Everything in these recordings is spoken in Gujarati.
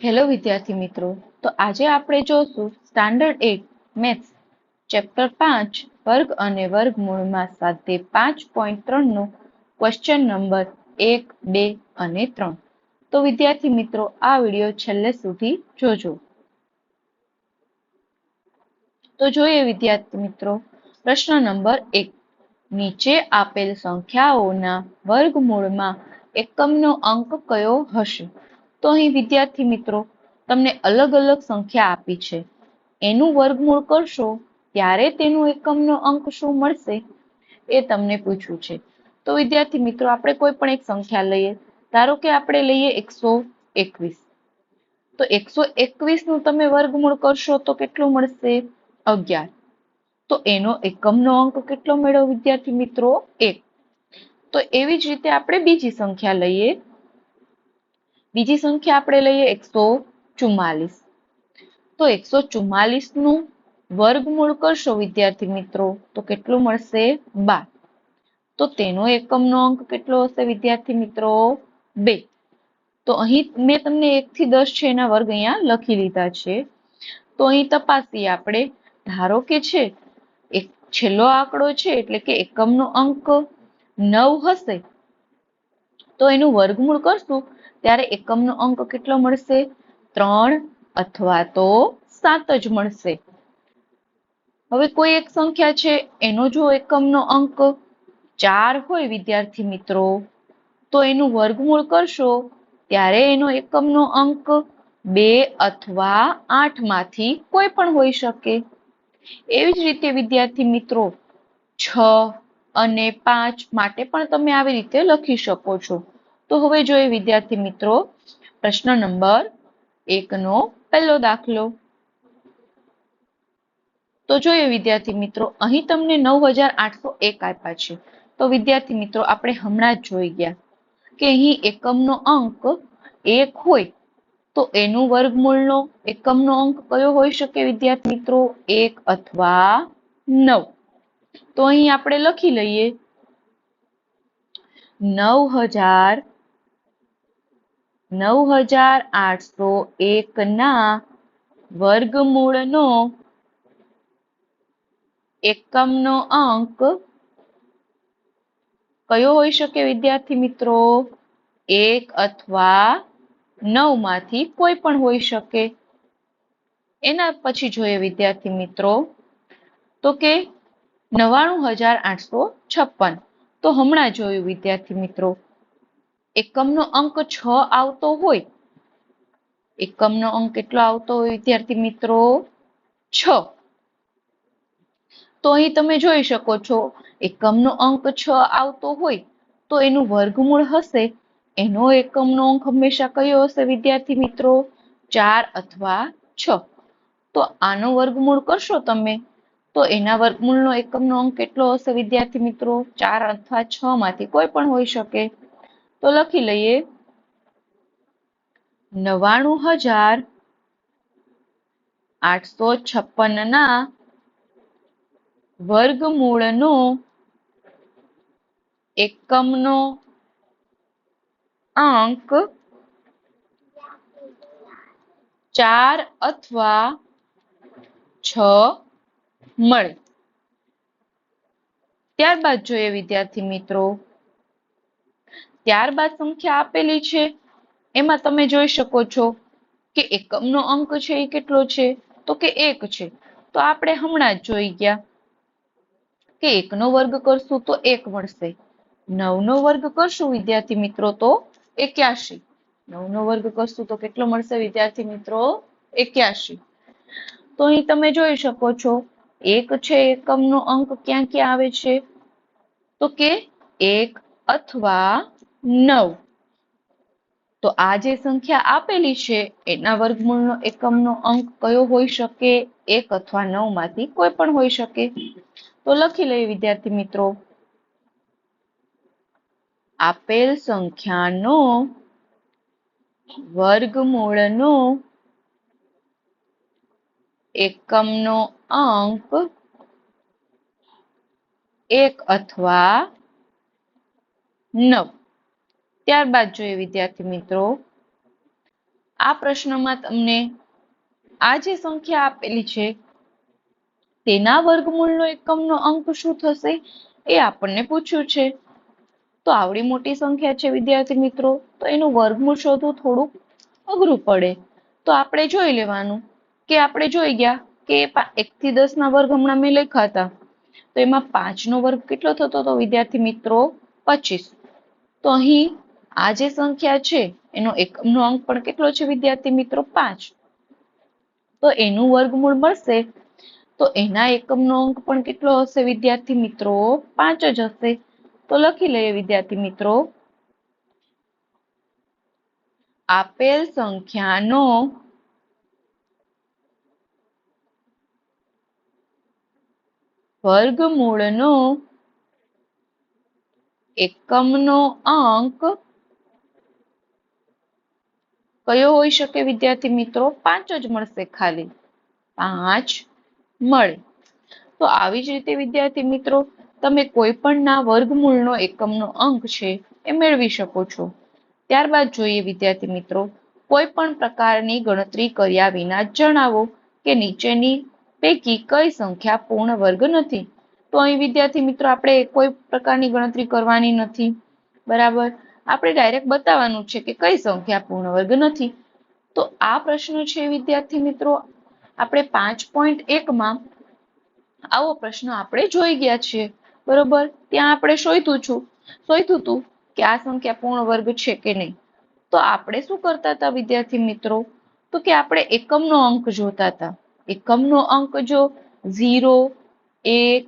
હેલો વિદ્યાર્થી મિત્રો, તો આજે આપણે જોશું સ્ટાન્ડર્ડ 8 મેથ્સ ચેપ્ટર 5 વર્ગ અને વર્ગમૂળમાં સ્વાધ્યાય 5.3 નો ક્વેશ્ચન નંબર 1, 2 અને 3. તો વિદ્યાર્થી મિત્રો આ વિડિયો છેલ્લે સુધી જોજો. તો જોઈએ વિદ્યાર્થી મિત્રો, પ્રશ્ન નંબર 1. નીચે આપેલ સંખ્યાઓના વર્ગમૂળમાં એકમનો અંક કયો હશે? તો અહીં વિદ્યાર્થી મિત્રો તમને અલગ અલગ સંખ્યા આપી છે, એનું વર્ગમૂળ કરશો ત્યારે તેનું એકમનો અંક શું મળશે એ તમને પૂછ્યું છે. તો વિદ્યાર્થી મિત્રો આપણે કોઈ પણ એક સંખ્યા લઈએ, ધારો કે આપણે લઈએ 121. તો 121 નું તમે વર્ગમૂળ કરશો તો કેટલું મળશે? 11. તો એનો એકમનો અંક કેટલો મળ્યો વિદ્યાર્થી મિત્રો? 1. તો એવી જ રીતે આપણે બીજી સંખ્યા લઈએ. બીજી સંખ્યા આપણે લઈએ 144. તો 144 નું વર્ગમૂળ કરશો વિદ્યાર્થી મિત્રો તો કેટલું મળશે? 12. તો તેનો એકમનો અંક કેટલો હશે વિદ્યાર્થી મિત્રો? 2. તો અહીં મેં તમને 1 થી 10 છે એના વર્ગ અહીંયા લખી લીધા છે. તો અહીં તપાસીએ આપણે. ધારો કે છે એક છેલ્લો આંકડો છે એટલે કે એકમનો અંક 9 હશે, તો એનું વર્ગમૂળ કરશું ત્યારે એકમનો અંક કેટલો મળશે? 3 અથવા તો 7 જ મળશે. હવે કોઈ એક સંખ્યા છે એનો જો એકમનો અંક 4 હોય વિદ્યાર્થી મિત્રો, તો એનું વર્ગમૂળ કરશો ત્યારે એનો એકમનો અંક 2 અથવા 8 માંથી કોઈ પણ હોઈ શકે. એવી જ રીતે વિદ્યાર્થી મિત્રો 6 અને 5 માટે પણ તમે આવી રીતે લખી શકો છો. તો હવે જોઈએ વિદ્યાર્થી મિત્રો પ્રશ્ન નંબર 1 નો પહેલો દાખલો. તો જોઈએ વિદ્યાર્થી મિત્રો અહીં તમને 9801 આપ્યા છે. તો વિદ્યાર્થી મિત્રો આપણે હમણાં જ જોઈ ગયા કે અહીં એકમનો અંક 1 હોય તો એનું વર્ગમૂળનો એકમનો અંક કયો હોઈ શકે વિદ્યાર્થી મિત્રો? 1 અથવા 9. તો અહીં આપણે લખી લઈએ 9801 ના વર્ગમૂળનો એકમનો અંક કયો હોઈ શકે વિદ્યાર્થી મિત્રો? 1 અથવા 9 માંથી કોઈ પણ હોઈ શકે. એના પછી જોઈએ વિદ્યાર્થી મિત્રો તો કે 99856. તો હમણાં જોયું વિદ્યાર્થી મિત્રો એકમનો અંક 6 આવતો હોય, એકમનો અંક કેટલો આવતો હોય વિદ્યાર્થી મિત્રો? 6. તો અહીં તમે જોઈ શકો છો એકમનો અંક 6 આવતો હોય તો એનું વર્ગમૂળ હશે, એનો એકમનો અંક હંમેશા કયો હશે વિદ્યાર્થી મિત્રો? 4 અથવા 6. તો આનો વર્ગમૂળ કરશો તમે તો એના વર્ગમૂળનો એકમનો અંક કેટલો હશે વિદ્યાર્થી મિત્રો? 4 અથવા 6 માંથી કોઈ પણ હોઈ શકે. તો લખી લઈએ 99856 ના વર્ગમૂળનો એકમનો અંક 4 અથવા 6 મળે. ત્યારબાદ જોઈએ વિદ્યાર્થી મિત્રો, ત્યારબાદ સંખ્યા આપેલી છે એમાં તમે જોઈ શકો છો કે એકમનો અંક છે એ કેટલો છે? તો કે 1 છે. તો આપણે હમણાં જ જોઈ ગયા કે 1 નો વર્ગ કરશું તો 1 મળશે. 9 નો વર્ગ કરશું વિદ્યાર્થી મિત્રો તો 81. 9 નો વર્ગ કરશું તો કેટલો મળશે વિદ્યાર્થી મિત્રો? 81. તો અહીં તમે જોઈ શકો છો 1 છે એકમનો અંક ક્યાં ક્યાં આવે છે? તો કે 1 અથવા 9. તો આ જે સંખ્યા આપેલી છે એના વર્ગમૂળનો એકમનો અંક કયો હોઈ શકે? 1 અથવા 9 માંથી કોઈ પણ હોઈ શકે. તો લખી લઈએ વિદ્યાર્થી મિત્રો આપેલ સંખ્યાનો વર્ગમૂળનો એકમનો અંક 1 અથવા 9. ત્યારબાદ જોઈએ વિદ્યાર્થી મિત્રો આ પ્રશ્નમાં તમને આ જે સંખ્યા આપેલી છે તેના વર્ગમૂળનો એકમનો અંક શું થશે એ આપણને પૂછ્યું છે. તો આવડી મોટી સંખ્યા છે વિદ્યાર્થી મિત્રો, તો એનું વર્ગમૂળ શોધવું થોડુંક અઘરું પડે. તો આપણે જોઈ લેવાનું કે આપણે જોઈ ગયા કે 1 થી 10 ના વર્ગ હમણાં મેં લખ્યા હતા, તો એમાં 5 નો વર્ગ કેટલો થતો હતો વિદ્યાર્થી મિત્રો? 25. તો અહીં આ જે સંખ્યા છે એનો એકમનો અંક પણ કેટલો છે વિદ્યાર્થી મિત્રો? 5. તો એનું વર્ગમૂળ મળશે તો એના એકમનો અંક પણ કેટલો હશે વિદ્યાર્થી મિત્રો? 5 જ હશે. તો લખી લઈએ વિદ્યાર્થી મિત્રો, આપેલ સંખ્યાનો વર્ગમૂળનો એકમનો અંક કયો હોઈ શકે વિદ્યાર્થી મિત્રો? 5 જ મળશે, ખાલી 5 મળે. તો આવી જ રીતે વિદ્યાર્થી મિત્રો તમે કોઈ પણ ના વર્ગમૂળનો એકમનો અંક છે એ મેળવી શકો છો. ત્યારબાદ જોઈએ વિદ્યાર્થી મિત્રો, કોઈ પણ પ્રકારની ગણતરી કર્યા વિના જણાવો કે નીચેની પૈકી કઈ સંખ્યા પૂર્ણ વર્ગ નથી. તો અહીં વિદ્યાર્થી મિત્રો આપણે કોઈ પ્રકારની ગણતરી કરવાની નથી, બરાબર. આપણે ડાયરેક્ટ બતાવવાનું છે કે કઈ સંખ્યા પૂર્ણ વર્ગ નથી. તો આ પ્રશ્ન છે વિદ્યાર્થી મિત્રો આપણે 5.1 માં આવો પ્રશ્ન આપણે જોઈ ગયા છીએ, બરોબર. ત્યાં આપણે શોધ્યું હતું કે આ સંખ્યા પૂર્ણ વર્ગ છે કે નહીં. તો આપણે શું કરતા હતા વિદ્યાર્થી મિત્રો? તો કે આપણે એકમનો અંક જોતા હતા. એકમનો અંક જો 0, 1,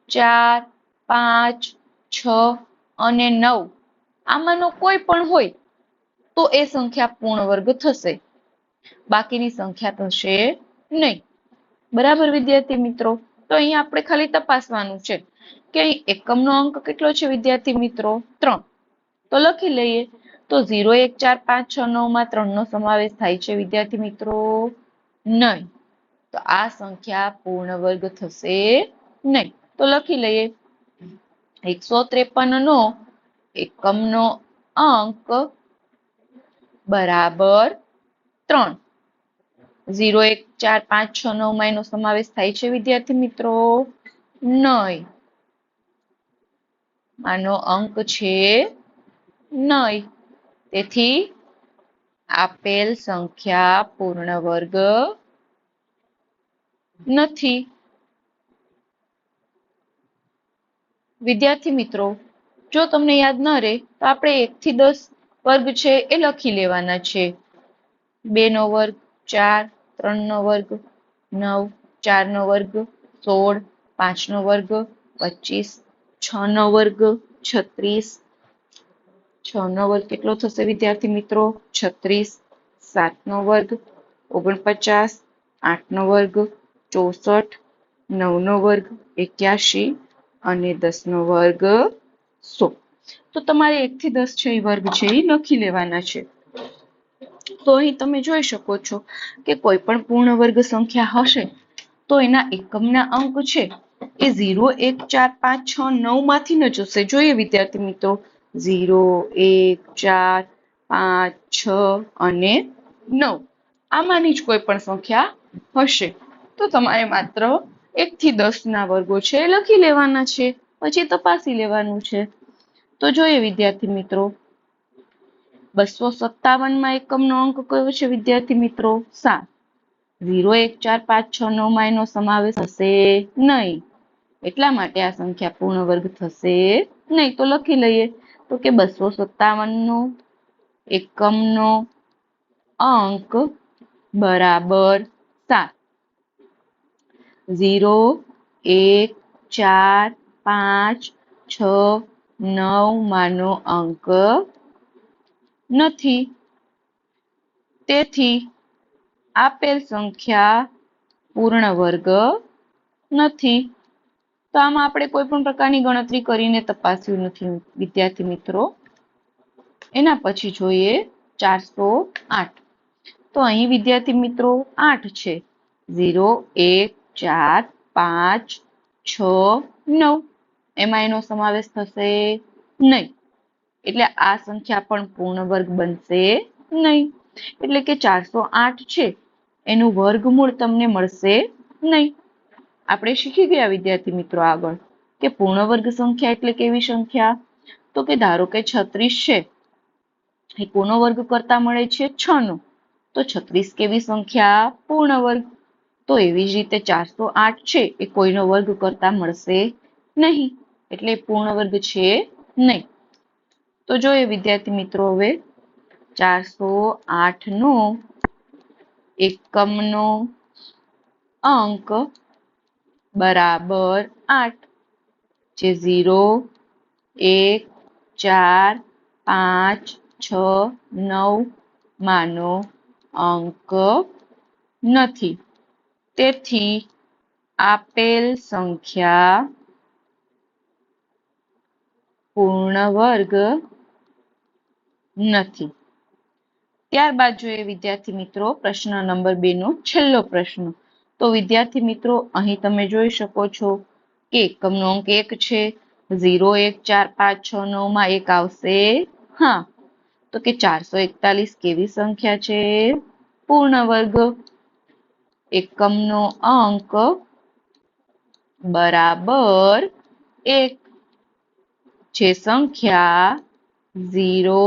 4, 5, 6 અને 9 આમાંનો કોઈ પણ હોય તો એ સંખ્યા પૂર્ણ વર્ગ થશે, બાકીની સંખ્યા થશે નહીં, બરાબર વિદ્યાર્થી મિત્રો. તો અહીં આપણે ખાલી તપાસવાનું છે કે અહીં એકમનો અંક કેટલો છે વિદ્યાર્થી મિત્રો? 3. તો લખી લઈએ. તો 0, 1, 4, 5, 6, 9 માં 3 નો સમાવેશ થાય છે વિદ્યાર્થી મિત્રો? નહીં. તો આ સંખ્યા પૂર્ણ વર્ગ થશે નહીં. તો લખી લઈએ 153 નો એકમનો અંક બરાબર 3. 0, 1, 4, 5, 6, 9 માં એનો સમાવેશ થાય છે વિદ્યાર્થી મિત્રો? નહીં. આનો અંક છે નહીં. તેથી આપેલ સંખ્યા પૂર્ણ વર્ગ નથી. વિદ્યાર્થી મિત્રો જો તમને યાદ ન રહે તો આપણે 1 થી 10 વર્ગ છે એ લખી લેવાના છે. 2 નો વર્ગ 4, 3 નો વર્ગ 9, 4 નો વર્ગ 16, 5 નો વર્ગ 25, 6 નો વર્ગ 36, 6 નો વર્ગ કેટલો થશે વિદ્યાર્થી મિત્રો? 36, 7 નો વર્ગ 49, 8 નો વર્ગ 64, 9 નો વર્ગ 81 અને 10 નો વર્ગ 100. તો તમારે 1 થી 10 છે એ વર્ગ છે એ લખી લેવાના છે. તો અહીં તમે જોઈ શકો છો કે કોઈ પણ પૂર્ણ વર્ગ સંખ્યા હશે તો એના એકમના અંક છે એ 0, 1, 4, 5, 6, 9 માંથી ન જશે. જોઈએ વિદ્યાર્થી મિત્રો 0, 1, 4, 5, 6 અને 9 આમાંની જ કોઈ પણ સંખ્યા હશે. તો તમારે માત્ર 1 થી 10 ના વર્ગો છે એ લખી લેવાના છે, પછી તપાસી લેવાનું છે. તો જોઈએ વિદ્યાર્થી મિત્રો 257 માં એકમનો અંક કયો છે વિદ્યાર્થી મિત્રો? 7. 0, 1, 4, 5, 6, 9 માં એનો સમાવેશ થશે નહીં, એટલા માટે આ સંખ્યા પૂર્ણ વર્ગ થશે નહીં. તો લખી લઈએ તો કે 257 નો એકમનો અંક બરાબર 7. 0, 1, 4, 5, 6, 9 માનો અંક નથી. તેથી આપેલ સંખ્યા પૂર્ણ વર્ગ નથી. તો આમાં આપણે કોઈ પણ પ્રકારની ગણતરી કરીને તપાસ્યું નથી વિદ્યાર્થી મિત્રો. એના પછી જોઈએ 408. તો અહીં વિદ્યાર્થી મિત્રો 8 છે. 0, 1, 4, 5, 6, 9 એમાં એનો સમાવેશ થશે નહીં, એટલે આ સંખ્યા પણ પૂર્ણ વર્ગ બનશે નહીં. એટલે કે 408 છે એનું વર્ગમૂળ તમને મળશે નહીં. આપણે શીખી ગયા વિદ્યાર્થી મિત્રો આગળ કે પૂર્ણ વર્ગ સંખ્યા એટલે કેવી સંખ્યા? તો કે ધારો કે 36 છે એ કોનો વર્ગ કરતા મળે છે? 6 નો. તો 36 કેવી સંખ્યા? પૂર્ણ વર્ગ. તો એવી જ રીતે 408 છે એ કોઈનો વર્ગ કરતા મળશે નહીં, એટલે પૂર્ણ વર્ગ છે નહીં. તો જોઈએ વિદ્યાર્થી મિત્રો હવે 408 નો એકમનો અંક બરાબર 8, જે 0, 1, 4, 5, 6, 9 માનો અંક નથી. તેથી આપેલ સંખ્યા પૂર્ણ વર્ગ નથી. ત્યારબાદ જોઈએ વિદ્યાર્થી મિત્રો પ્રશ્ન નંબર 2 નો છેલ્લો પ્રશ્ન. તો વિદ્યાર્થી મિત્રો અહીં તમે જોઈ શકો છો કે એકમનો અંક 1 છે, 0, 1, 4, 5, 6, 9 માં 1 આવશે. હા, તો કે 441 કેવી સંખ્યા છે? પૂર્ણ વર્ગ. એકમનો અંક બરાબર 1, જે સંખ્યા 0,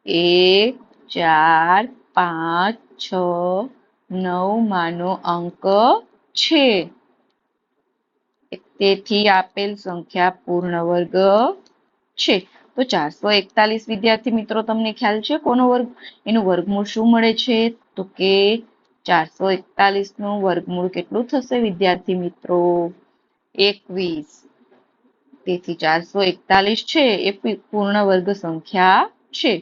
1, 4, 5, 6, 9 માનો અંક છે. તેથી આપેલ સંખ્યા પૂર્ણ વર્ગ છે. તો 441 વિદ્યાર્થી મિત્રો તમને ખ્યાલ છે કોનો વર્ગ? એનું વર્ગમૂળ શું મળે છે? તો કે 441 નું વર્ગમૂળ કેટલું થશે વિદ્યાર્થી મિત્રો? 21. તેથી 441 છે એ પૂર્ણ વર્ગ સંખ્યા છે.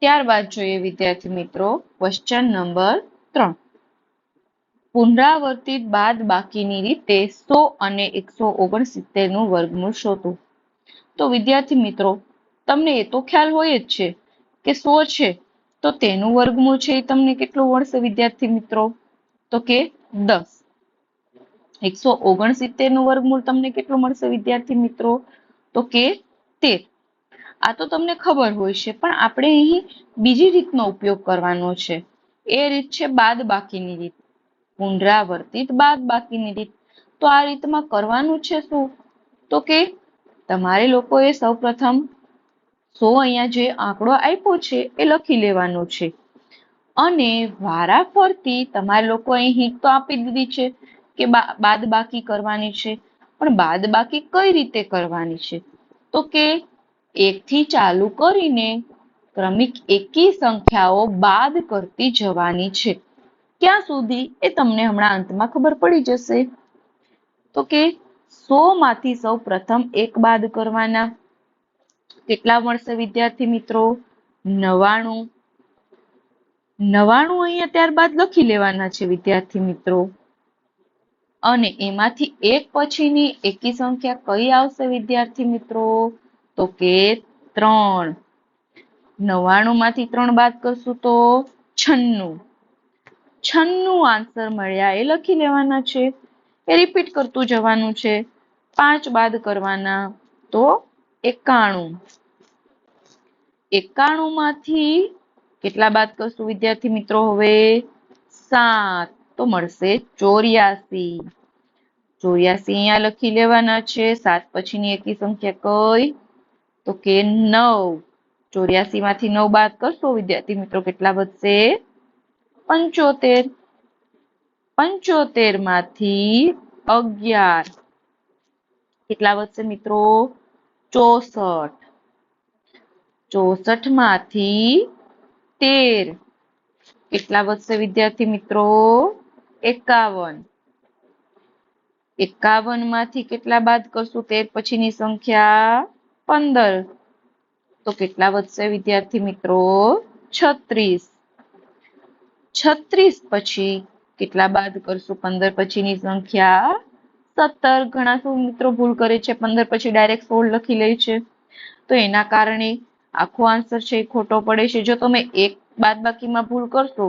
ત્યારબાદ જોઈએ વિદ્યાર્થી મિત્રો ક્વેશ્ચન નંબર 3. પુનરાવર્તિત બાદબાકીની રીતે 100 અને 169 નું વર્ગમૂળ શોધો. તો વિદ્યાર્થી મિત્રો તમને એ તો ખ્યાલ હોય જ છે કે 100 છે તો તેનું વર્ગમૂળ છે એ તમને કેટલું મળશે વિદ્યાર્થી મિત્રો? તો કે 10. 169 નું વર્ગમૂળ તમને કેટલું મળશે વિદ્યાર્થી મિત્રો? તો કે 13. આ તો તમને ખબર હોય છે, પણ આપણે અહીં બીજી રીતનો ઉપયોગ કરવાનો છે. એ રીત છે બાદબાકીની રીત, પુનરાવર્તિત બાદબાકીની રીત. તો આ રીતમાં કરવાનું છે શું? તો કે તમારે લોકોએ સૌપ્રથમ 100 અહીંયા જે આંકડો આપ્યો છે એ લખી લેવાનો છે, અને વારાફરતી તમારે લોકો અહીં હિંટ તો આપી દીધી છે કે બાદબાકી કરવાની છે, પણ બાદબાકી કઈ રીતે કરવાની છે? તો કે 1 થી ચાલુ કરીને ક્રમિક એકી સંખ્યાઓ બાદ કરતી જવાની છે. ક્યાં સુધી એ તમને હમણાં અંતમાં ખબર પડી જશે. તો કે 100 માંથી સૌ પ્રથમ 1 બાદ કરવાના. કેટલા મળશે વિદ્યાર્થી મિત્રો? 99. 99 અહીંયા ત્યારબાદ લખી લેવાના છે વિદ્યાર્થી મિત્રો. અને એમાંથી 1 પછીની એકી સંખ્યા કઈ આવશે વિદ્યાર્થી મિત્રો? તો કે 3. 99 માંથી 3 બાદ કરશું તો 96. 96 આન્સર મળ્યા એ લખી લેવાના છે. એ રિપીટ કરતું જવાનું છે. 5 બાદ કરવાના તો 91. 91 માંથી કેટલા બાદ કરશું વિદ્યાર્થી મિત્રો? હવે 7, તો મળશે 84. 84 અહીંયા લખી લેવાના છે. 7 પછીની એકી સંખ્યા કઈ? તો કે 9. 84 માંથી 9 બાદ કરશો વિદ્યાર્થી મિત્રો કેટલા વધશે? 75. 75 માંથી 11 કેટલા વધશે મિત્રો? 64. 64 માંથી 13 કેટલા વધશે વિદ્યાર્થી મિત્રો? 51. 51 માંથી કેટલા બાદ કરશું 13 પછીની સંખ્યા? 15. તો કેટલા વધશે વિદ્યાર્થી મિત્રો? 36. 36 પછી કેટલા બાદ કરશું 15 પછીની સંખ્યા? 17. ઘણા શું મિત્રો ભૂલ કરે છે, 15 પછી ડાયરેક્ટ 16 લખી લે છે, તો એના કારણે આખો આન્સર છે એ ખોટો પડે છે. જો તમે એક બાદબાકીમાં ભૂલ કરશો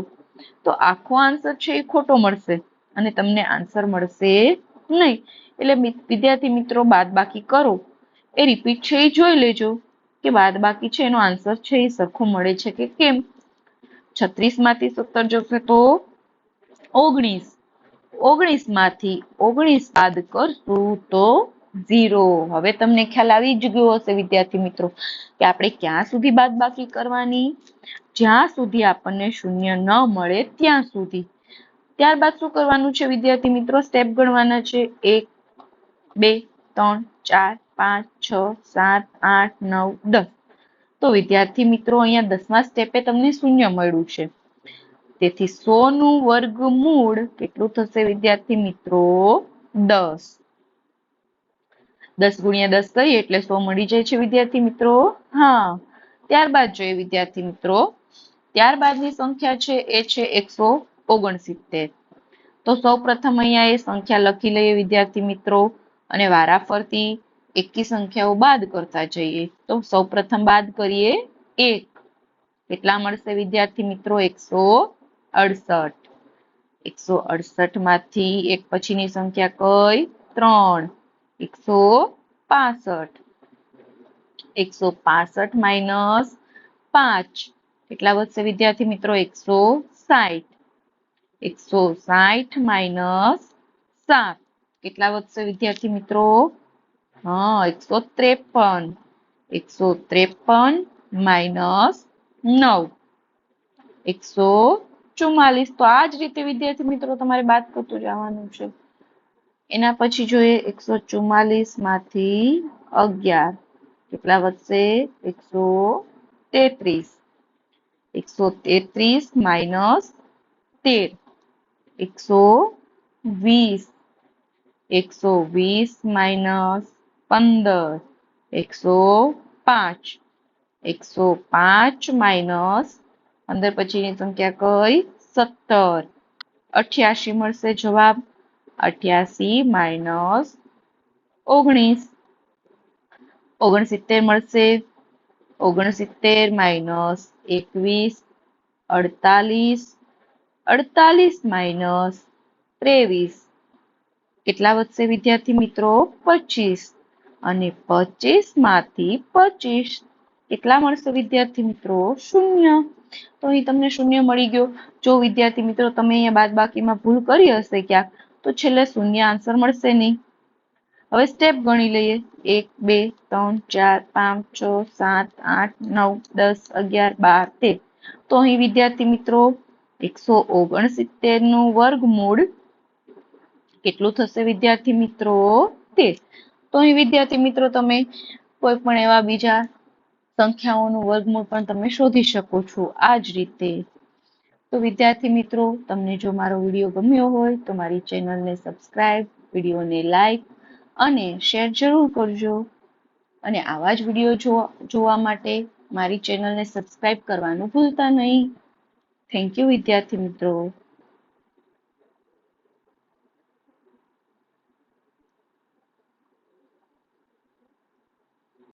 તો આખો આન્સર છે એ ખોટો મળશે અને તમને આન્સર મળશે નહીં. એટલે વિદ્યાર્થી મિત્રો બાદબાકી કરો એ રિપીટ છે એ જોઈ લેજો. કે બાદબાકી છે એનો આન્સર છે એ સરખો મળે છે કે કેમ. 36 માંથી 17 જશે તો 19. 19 માંથી 19 બાદ કરશું તો 0. હવે તમને ખ્યાલ આવી જ ગયો હશે વિદ્યાર્થી મિત્રો કે આપણે ક્યાં સુધી બાદબાકી કરવાની, જ્યાં સુધી આપણને શૂન્ય ન મળે ત્યાં સુધી. ત્યારબાદ શું કરવાનું છે વિદ્યાર્થી મિત્રો? સ્ટેપ ગણવાના છે. 1 2 3 4 5 6 7 8 9 10. તો વિદ્યાર્થી મિત્રો અહીંયા 10મા સ્ટેપે તમને શૂન્ય મળ્યું છે. તેથી 100 નું વર્ગમૂળ કેટલું થશે વિદ્યાર્થી મિત્રો? 10. 10 ગુણ્યા 10 કરીએ એટલે 100 મળી જાય છે વિદ્યાર્થી મિત્રો. હા, ત્યારબાદ જોઈએ વિદ્યાર્થી મિત્રો, ત્યારબાદની સંખ્યા છે એ છે 169. તો સૌ પ્રથમ અહીંયા એ સંખ્યા લખી લઈએ વિદ્યાર્થી મિત્રો અને વારાફરતી એકી સંખ્યાઓ બાદ કરતા જઈએ. તો સૌ પ્રથમ બાદ કરીએ 1. કેટલા મળશે વિદ્યાર્થી મિત્રો? 168. 168 માંથી એક પછીની સંખ્યા કઈ? 3. 165. 165 માઇનસ 5 કેટલા વધશે વિદ્યાર્થી મિત્રો? 160. 160 માઇનસ 7 કેટલા વધશે વિદ્યાર્થી મિત્રો? હા, 153. 153 માઇનસ 9 144. તો આ જ રીતે વિદ્યાર્થી મિત્રો તમારે બાદ કરતું જવાનું છે. એના પછી જોઈએ 144 માંથી 11 કેટલા વધશે? 133. 133 માઇનસ 13 120. 120 માઇનસ 15 105. 105 માઇનસ 15 પછીની સંખ્યા કઈ? 17. 88 મળશે જવાબ. 88 માઇનસ 19. 69 મળશે. 69 માઇનસ 21. 48. 48 માઇનસ 23 કેટલા વધશે વિદ્યાર્થી મિત્રો? 25. અને 25 માંથી 25 કેટલા મળશે વિદ્યાર્થી મિત્રો? 0. તો અહીં તમને 0 મળી ગયો. જો વિદ્યાર્થી મિત્રો તમે અહીંયા બાદબાકીમાં ભૂલ કરી હશે ક્યાંક તો છેલ્લે 0 આન્સર મળશે નહીં. હવે સ્ટેપ ગણી લઈએ. 1 2 3 4 5 6 7 8 9 10 11 12 13. તો અહીં વિદ્યાર્થી મિત્રો 169 નું વર્ગમૂળ કેટલું થશે વિદ્યાર્થી મિત્રો? 13. તો અહીં વિદ્યાર્થી મિત્રો તમે કોઈ પણ એવા બીજા સંખ્યાઓનું વર્ગમૂળ પણ તમે શોધી શકો છો આ જ રીતે. તો વિદ્યાર્થી મિત્રો તમને જો મારો વિડીયો ગમ્યો હોય તો મારી ચેનલને સબસ્ક્રાઇબ, વિડીયોને લાઈક અને શેર જરૂર કરજો. અને આવા જ વિડીયો જોવા માટે મારી ચેનલને સબસ્ક્રાઇબ કરવાનું ભૂલતા નહીં. થેન્ક યુ વિદ્યાર્થી મિત્રો.